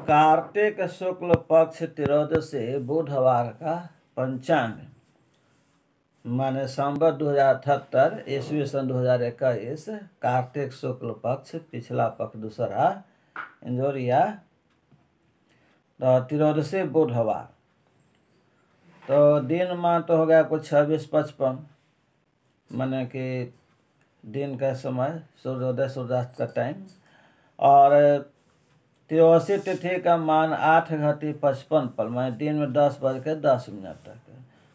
कार्तिक शुक्ल पक्ष त्रयोदशी बुधवार का पंचांग माने संवत 2078 ईस्वी सन 2021 कार्तिक शुक्ल पक्ष पिछला पक्ष दूसरा इंजोरिया तो त्रयोदशी बुधवार। तो दिन मान तो हो गया कुछ 26-55 माने कि दिन का समय सूर्योदय सूर्यास्त का टाइम। और त्रयोदशी तिथि का मान 8:55 पर माने दिन में 10:10 तक।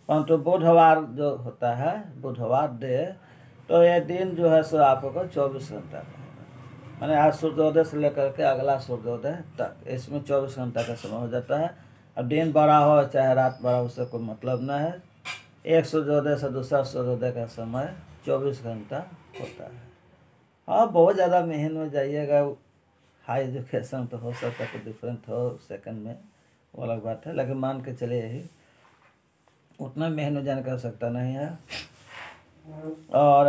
परंतु बुधवार जो होता है बुधवार डे तो ये दिन जो है सो आपको 24 घंटा रहेगा, माने आज सूर्योदय से लेकर के अगला सूर्योदय तक इसमें 24 घंटा का समय हो जाता है। अब दिन बड़ा हो चाहे रात बड़ा हो उससे कोई मतलब न है। एक सूर्योदय से दूसरा सूर्योदय का समय 24 घंटा होता है। हाँ, बहुत ज़्यादा मेहनत में जाइएगा, हाई एजुकेशन तो हो सकता है डिफरेंट हो सेकंड में, वो अलग बात है, लेकिन मान के चले यही उतना मेहनत जान कर सकता नहीं है। और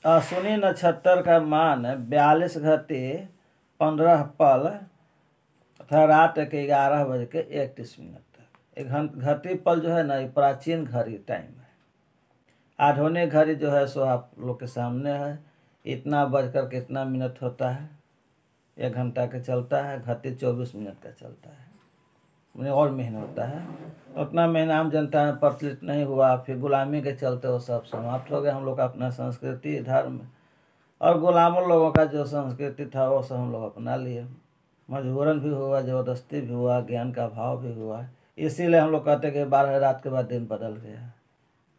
अश्विनी नक्षत्र का मान 42:15 पल तथा रात के 11:31 तक। एक घटी पल जो है ना ये प्राचीन घड़ी टाइम है। आधुनिक घड़ी जो है सो आप लोग के सामने है, इतना बजकर कितना मिनट होता है, 1 घंटा का चलता है, घटी 24 मिनट का चलता है, उन्हें और मेहनत होता है। उतना महीना हम जनता में प्रचलित नहीं हुआ, फिर गुलामी के चलते वो सब समाप्त हो गया। हम लोग का अपना संस्कृति धर्म और गुलामों लोगों का जो संस्कृति था वो सब हम लोग अपना लिए। मजबूरन भी हुआ, ज़बरदस्ती भी हुआ, ज्ञान का अभाव भी हुआ। इसीलिए हम लोग कहते हैं कि 12 रात के बाद दिन बदल गया।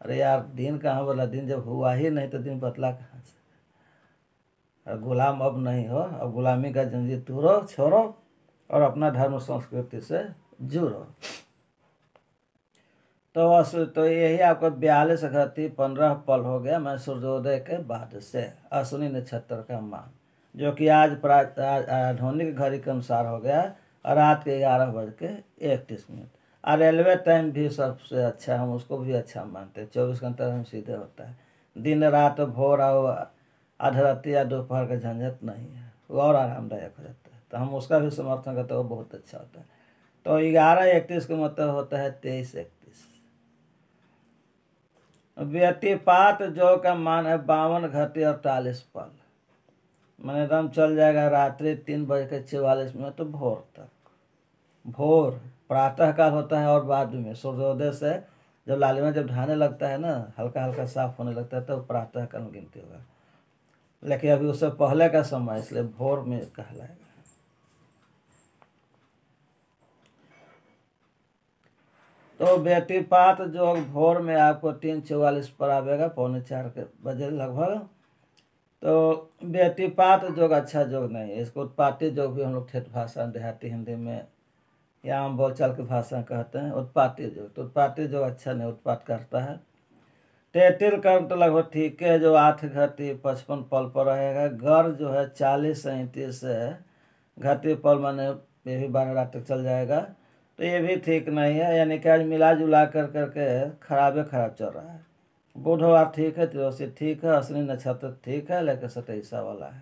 अरे यार, दिन कहाँ बोला, दिन जब हुआ ही नहीं तो दिन बदला कहाँ से। गुलाम अब नहीं हो, अब गुलामी का जंजीर तोड़ो, छोड़ो और अपना धर्म संस्कृति से जुड़ो। तो यही आपको 42:15 पल हो गया मैं सूर्योदय के बाद से अश्विनी नक्षत्र का मान, जो कि आज आधुनिक घड़ी के अनुसार हो गया और रात के 11:31। और रेलवे टाइम भी सबसे अच्छा, हम उसको भी अच्छा मानते हैं। 24 घंटा हम सीधे होता है, दिन रात भोर और आधी या दोपहर का झंझट नहीं है, वो और आरामदायक हो जाता है। तो हम उसका भी समर्थन करते हैं, वो बहुत अच्छा होता है। तो 11:31 का मतलब होता है 23:31। व्यतिपात जो का मान है 52:48 पल, मैंने दम चल जाएगा रात्रि 3:44 तो भोर तक। भोर प्रातः काल होता है और बाद में सूर्योदय से जब लालिमा जब ढाने लगता है ना, हल्का हल्का साफ होने लगता है तो प्रातः काल में गिनती होगा, लेकिन अभी उससे पहले का समय इसलिए भोर में कहलाएगा। तो व्यतिपात जो भोर में आपको 3:44 पर आवेगा, 3:45 बजे लगभग। तो व्यतिपात जोग अच्छा जोग नहीं है, इसको उत्पाती जोग भी हम लोग ठेठ भाषा देहाती हिंदी में या हम बोलचाल की भाषा कहते हैं उत्पाती जोग। तो उत्पाती जोग अच्छा नहीं, उत्पात करता है। तेतिल कर्म तो लगभग ठीक है, जो 8:55 पल पर रहेगा। गर जो है 40:37 घटी पल माने ये भी 12 रात तक चल जाएगा, तो ये भी ठीक नहीं है। यानी कि आज मिला जुला करके खराब चल रहा है। बुधवार ठीक है, त्रयोदशी ठीक है, अश्विनी नक्षत्र ठीक है, लेकिन 27 वाला है,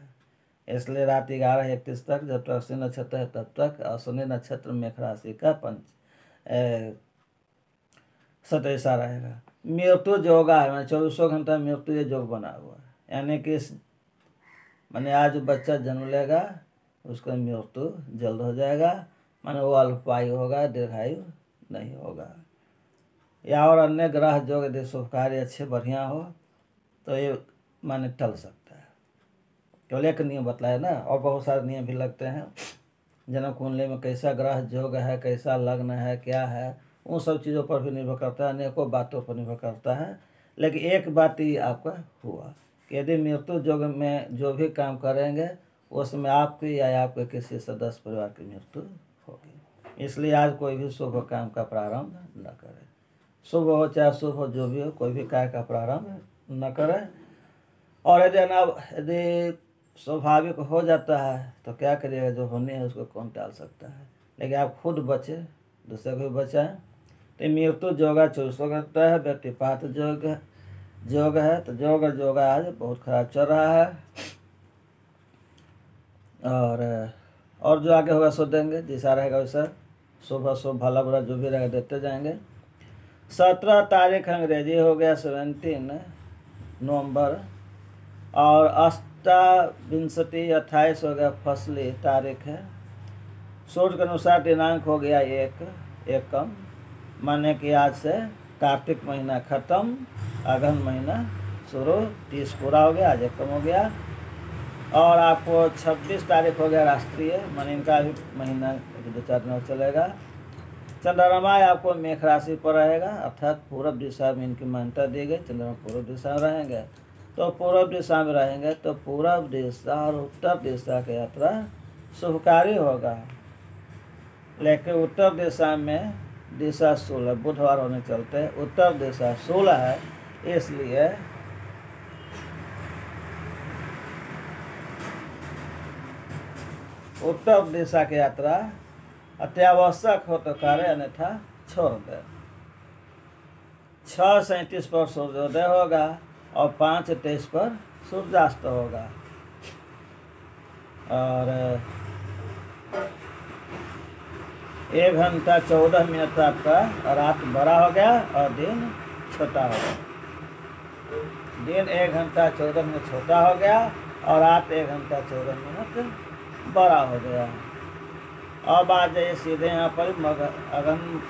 इसलिए रात 11:31 तक जब तक अश्विनी नक्षत्र है तब तक अश्विनी नक्षत्र मेष राशि का 27 रहेगा। मृत्यु जोगा है, मैंने 24 घंटा मृत्यु ये जोग बना हुआ है। यानी कि मैंने आज बच्चा जन्म लेगा उसका मृत्यु जल्द हो जाएगा, माने वो अल्पायु होगा, दीर्घायु नहीं होगा। या और अन्य ग्रह जो यदि शुभ कार्य अच्छे बढ़िया हो तो ये माने टल सकता है। केवल एक नियम बताया ना, और बहुत सारे नियम भी लगते हैं। जन्म कुंडली में कैसा ग्रह जोग है, कैसा लग्न है, क्या है, उन सब चीज़ों पर भी निर्भर करता है, अनेकों बातों पर निर्भर करता है। लेकिन एक बात ही आपका हुआ कि यदि मृत्यु जोग में जो भी काम करेंगे उसमें आपकी या आपके किसी सदस्य परिवार की मृत्यु होगी। इसलिए आज कोई भी शुभ काम का प्रारंभ न करें, शुभ हो चाहे शुभ हो, जो भी हो, कोई भी कार्य का प्रारंभ न करें। और यदि स्वाभाविक हो जाता है तो क्या करिएगा, जो होने है उसको कौन टाल सकता है, लेकिन आप खुद बचे, दूसरे को भी बचाएं। तो मृत्यु जोगा 24 घंटा है, व्यतिपात जोग है, तो जोगा आज बहुत खराब चल रहा है। और जो आगे होगा सो देंगे, जैसा रहेगा वैसा शुभ अशुभ भला बुरा जो भी रहेगा देते जाएंगे। 17 तारीख अंग्रेजी हो गया 17 नवंबर, और 28 हो गया फसली तारीख है। सूर्य के अनुसार दिनांक हो गया 1 माने कि आज से कार्तिक महीना खत्म, अगहन महीना शुरू, 30 पूरा हो गया, आज 1 कम हो गया। और आपको 26 तारीख हो गया राष्ट्रीय, माने इनका भी महीना 2-4 दिन और चलेगा। चंद्रमा आपको मेष राशि पर रहेगा, अर्थात पूर्व दिशा में इनकी मान्यता दी गई, चंद्रमा पूर्व दिशा में रहेंगे। तो पूर्व दिशा में रहेंगे तो पूर्व दिशा और उत्तर दिशा की यात्रा शुभकारी होगा। लेकिन उत्तर दिशा में दिशा 16 बुधवार होने चलते, उत्तर दिशा 16 है, इसलिए उत्तर दिशा की यात्रा अत्यावश्यक हो तो कार्य, अन्यथा छोड़ दे। 6:37 पर सूर्योदय होगा और 5:23 पर सूर्यास्त होगा। और 1 घंटा 14 मिनट आपका रात बड़ा हो गया और दिन छोटा हो गया। दिन 1 घंटा 14 मिनट छोटा हो गया और रात 1 घंटा 14 मिनट बड़ा हो गया। अब आ जाइए सीधे यहाँ पर अगन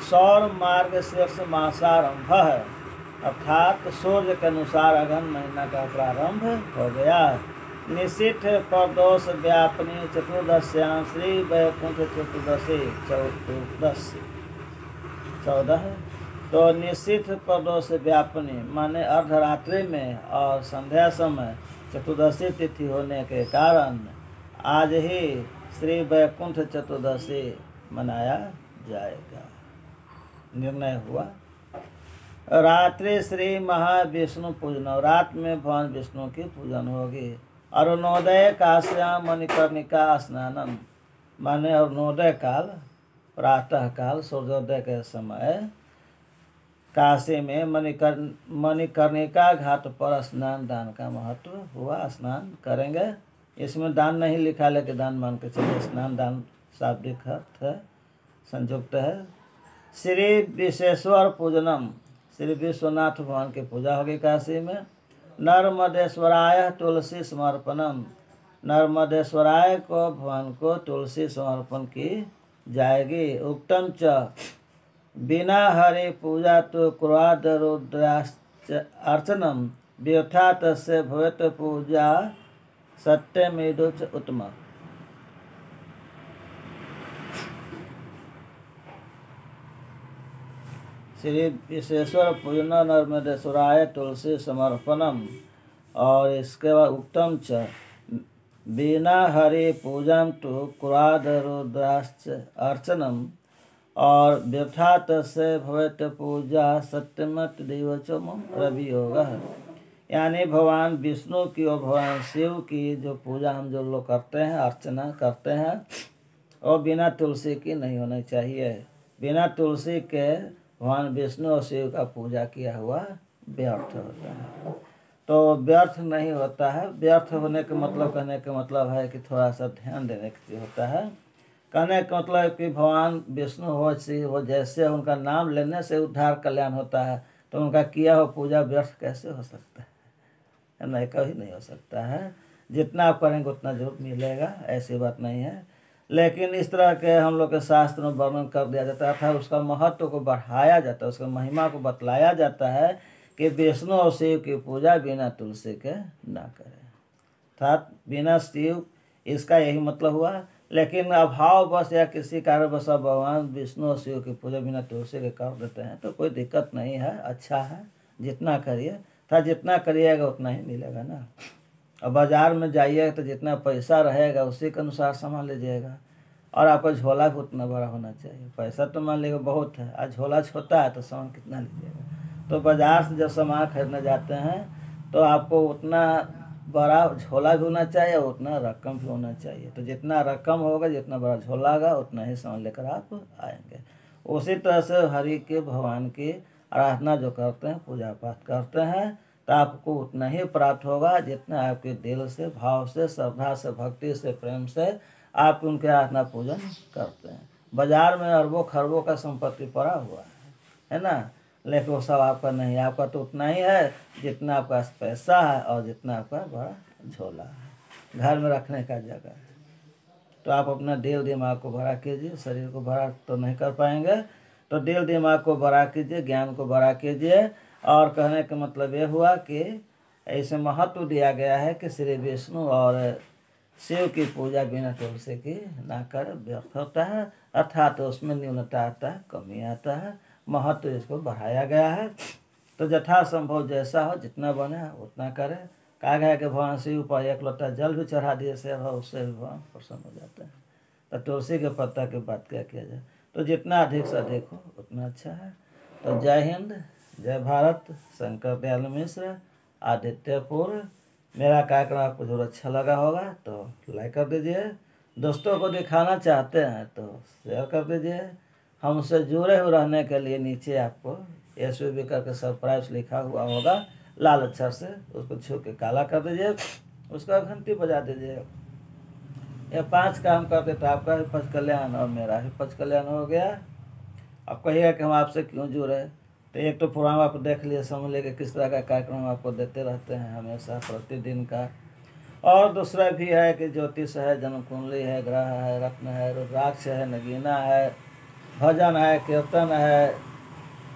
सौर मार्ग शीर्ष मासारंभ है, अर्थात सूर्य के अनुसार अगन महीना का प्रारंभ हो गया। निशिथ प्रदोष व्यापनी चतुर्दश्याम श्री वैकुंठ चतुर्दशी 14 तो निशिथ प्रदोष व्यापनी माने अर्धरात्रि में और संध्या समय चतुर्दशी तिथि होने के कारण आज ही श्री वैकुंठ चतुर्दशी मनाया जाएगा। निर्णय हुआ। रात्रि श्री महाविष्णु पूजन, रात में भगवान विष्णु की पूजन होगी। अरुणोदय काश्याम मणिकर्णिका स्नानम माने अरुणोदय काल प्रातः काल सूर्योदय के समय काशी में मणिकर्णिका घाट पर स्नान दान का महत्व हुआ। स्नान करेंगे, इसमें दान नहीं लिखा, लेकिन दान मान के चलिए, स्नान दान शाब्दिक अर्थ है, संयुक्त है। श्री विश्वेश्वर पूजनम, श्री विश्वनाथ भगवान की पूजा होगी काशी में। नर्मदेश्वराय तुलसी समर्पणम, नर्मदेश्वराय को भगवान को तुलसी समर्पण की जाएगी। उक्तम च बिना हरि पूजा तो क्रोध रुद्राश्च अर्चनम व्यथा तस्य भवेत पूजा सत्यमेव उत्तम। श्री विश्वेश्वर पूजन नर्मदेश्वराय तुलसी समर्पणम, और इसके बाद उत्तम च बिना हरि पूजन तो क्रोध रुद्राश्च अर्चनम और व्यथा तस्य भवेत पूजा सत्यमत दिवचम रवि होगा। यानी भगवान विष्णु की और भगवान शिव की जो पूजा हम जो लोग करते हैं, अर्चना करते हैं, और बिना तुलसी की नहीं होनी चाहिए। बिना तुलसी के भगवान विष्णु और शिव का पूजा किया हुआ व्यर्थ होता है। तो व्यर्थ नहीं होता है। व्यर्थ होने का मतलब, कहने का मतलब है कि थोड़ा सा ध्यान देने की होता है। कहने का मतलब कि भगवान विष्णु हो शिव हो, जैसे उनका नाम लेने से उद्धार कल्याण होता है, तो उनका किया हुआ पूजा व्यर्थ कैसे हो सकता है? नहीं, कभी नहीं हो सकता है। जितना आप करेंगे उतना जरूर मिलेगा, ऐसी बात नहीं है। लेकिन इस तरह के हम लोग के शास्त्र में वर्णन कर दिया जाता है, उसका महत्व को बढ़ाया जाता है, उसका महिमा को बतलाया जाता है कि विष्णु और शिव की पूजा बिना तुलसी के ना करें, अर्थात बिना शिव, इसका यही मतलब हुआ। लेकिन अभाववश या किसी कारणवश भगवान विष्णु और शिव की पूजा बिना तुलसी के कर देते हैं तो कोई दिक्कत नहीं है, अच्छा है, जितना करिए, था जितना करिएगा उतना ही मिलेगा ना। और बाज़ार में जाइएगा तो जितना पैसा रहेगा उसी के अनुसार सामान लीजिएगा, और आपका झोला भी उतना बड़ा होना चाहिए। पैसा तो मान लीजिए बहुत है, आज झोला छोटा है तो सामान कितना लीजिएगा। तो बाज़ार से जब सामान खरीदने जाते हैं तो आपको उतना बड़ा झोला भी होना चाहिए, उतना रकम भी होना चाहिए। तो जितना रकम होगा, जितना बड़ा झोला होगा, उतना ही सामान लेकर आप आएंगे। उसी तरह से हरि के भगवान की आराधना जो करते हैं, पूजा पाठ करते हैं, तो आपको उतना ही प्राप्त होगा जितना आपके दिल से, भाव से, श्रद्धा से, भक्ति से, प्रेम से आप उनके आराधना पूजन करते हैं। बाजार में अरबों खरबों का संपत्ति पड़ा हुआ है ना, लेकिन वो सब आपका नहीं है। आपका तो उतना ही है जितना आपका पैसा है और जितना आपका बड़ा झोला है, घर में रखने का जगह है। तो आप अपना दिल दिमाग को बड़ा कीजिए, शरीर को बड़ा तो नहीं कर पाएंगे, तो दिल दिमाग को बड़ा कीजिए, ज्ञान को बड़ा कीजिए। और कहने का मतलब ये हुआ कि ऐसे महत्व दिया गया है कि श्री विष्णु और शिव की पूजा बिना तुलसी की ना कर व्यर्थ होता है, अर्थात उसमें न्यूनता आता है, कमी आता है। महत्व इसको बढ़ाया गया है। तो यथासंभव जैसा हो, जितना बने उतना करें। कहा गया कि भगवान शिव पर एक लोटा जल भी चढ़ा दिए से उससे भी भगवान प्रसन्न हो जाते हैं। तो तुलसी के पत्ता की बात क्या किया जाए, तो जितना अधिक से अधिक हो उतना अच्छा है। तो जय हिंद, जय भारत। शंकर दयाल मिश्र, आदित्यपुर। मेरा कार्यक्रम आपको जरूर अच्छा लगा होगा तो लाइक कर दीजिए। दोस्तों को दिखाना चाहते हैं तो शेयर कर दीजिए। हमसे जुड़े हुए रहने के लिए नीचे आपको SVB करके सब्सक्राइब लिखा हुआ होगा लाल अक्षर से, उसको छू के काला कर दीजिए, उसका घंटी बजा दीजिए। ये 5 काम करते तो आपका भी पच कल्याण और मेरा भी पच कल्याण हो गया। अब कहिएगा कि हम आपसे क्यों जुड़े, तो एक तो प्रोग्राम आप देख लिए, समझ लीजिए किस तरह का कार्यक्रम आपको देते रहते हैं हमेशा प्रतिदिन का। और दूसरा भी है कि ज्योतिष है, जन्म कुंडली है, ग्रह है, रत्न है, रुद्राक्ष है, नगीना है, भजन है, कीर्तन है,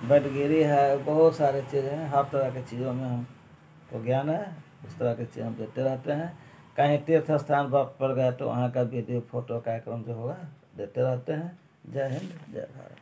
बटगिरी है, बहुत सारे चीज़ें हैं। हर तरह की चीज़ों में हमको ज्ञान है, उस तरह की चीज़ हम देते रहते हैं। कहीं तीर्थ स्थान पर गए तो वहाँ का वीडियो फोटो कार्यक्रम जो होगा देते रहते हैं। जय हिंद, जय भारत।